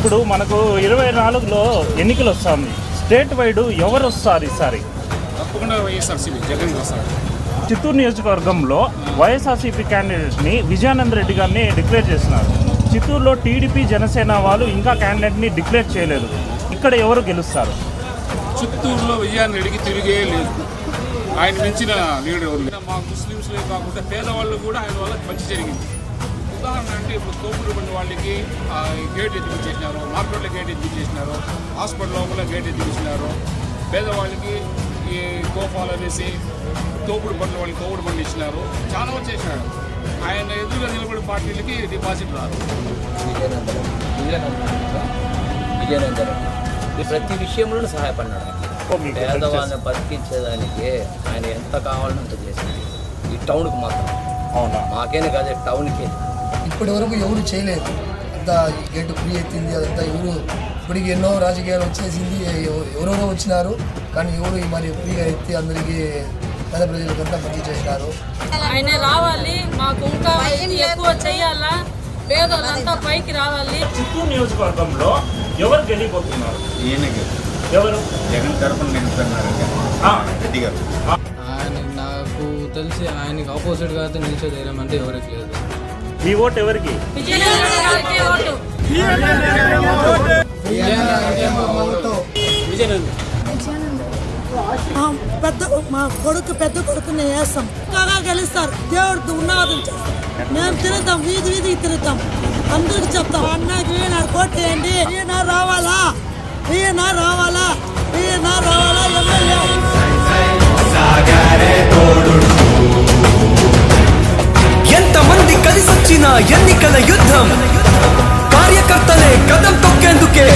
ఇప్పుడు మనకు 24లో ఎన్నికలు వస్తుంది. స్టేట్ వైడ్ ఎవరు వస్తారు ఈసారి? తప్పకుండా వైఎస్ఆర్సీపీ జగన్ వస్తారు. చిత్తూరు నియోజకవర్గంలో వైఎస్ఆర్సీపీ క్యాండిడేట్ని విజయానంద్ రెడ్డి గారిని డిక్లేర్ చేస్తున్నారు. చిత్తూరులో టీడీపీ జనసేన వాళ్ళు ఇంకా క్యాండిడేట్ని డిక్లేర్ చేయలేదు. ఇక్కడ ఎవరు గెలుస్తారు? చిత్తూరులో విజయానంద్ రెడ్డికి తిరిగే లేదు. ఆయన మించిన లీడర్ ఎవరు లేదు. మా ముస్లిమ్స్లే కాకుండా పేదవాళ్ళు కూడా ఆయన వల్ల మంచి జరిగింది. ఉదాహరణ అంటే ఇప్పుడు తోపుడు బండి వాళ్ళకి గేట్ ఎత్తిపించేసినారు, మార్కెట్లో గేట్ ఎత్తిపించేసినారు, హాస్పిటల్ లోపల గేట్ ఎత్తిపించినారు. పేదవాళ్ళకి ఈ కోఫాలు అనేసి తోపుడు బండ్ల వాళ్ళకి తోపుడు బండి ఇచ్చినారు. చాలా వచ్చేసినాడు. ఆయన ఎదురుగా నిలబడే పార్టీలకి డిపాజిట్ రాదు. విజయనందన్ ప్రతి విషయంలోనూ సహాయపడినాడు. పేదవాళ్ళని బతికించేదానికి ఆయన ఎంత కావాలని అంత చేసింది. ఈ టౌన్కి మాత్రం అవునా? మాకేనే కాదు, టౌన్కి ఇప్పటి వరకు ఎవరు చేయలేదు. అంతా గేటు ఫ్రీ ఎత్తింది, అదంతా ఎవరు ఇప్పటికి ఎన్నో రాజకీయాలు వచ్చేసింది, ఎవరెవరో వచ్చినారు. కానీ ఎవరు మరి ఫ్రీగా ఎత్తి అందరికీ పేద ప్రజలకంతా మంచి చేసినారు. ఆయన రావాలి, మాకు ఇంకా ఎక్కువ చేయాలా, పేదలంతా పైకి రావాలి. చిత్తూరు నియోజకవర్గంలో ఎవరు గెలిపోతున్నారు? ఎవరు? జగన్ తరఫున నిలుస్తున్నారు రెడ్డి గారు. ఆయన నాకు తెలిసి ఆయనకి ఆపోజిట్గా అయితే నిలిచే ధైర్యం అంటే ఎవరికి లేదు. మీ ఓటు ఎవరికి? మా పెద్ద కొడుకుని వేస్తాం, బాగా గెలుస్తారు. దేవుడు ఉన్నవాదం చేస్తాం. మేము తిరుగుతాం, వీధి వీధికి తిరుగుతాం, అందరికి చెప్తాం అన్నకి వీణారు కోట్ వేయండి, ఈయన రావాలా, ఈయన రావాలా, ఈయన రావాలా ఎమ్మెల్యే. ఎంతమంది కలిసొచ్చిన ఎన్నికల యుద్ధం, కార్యకర్తలే కదం తొక్కేందుకే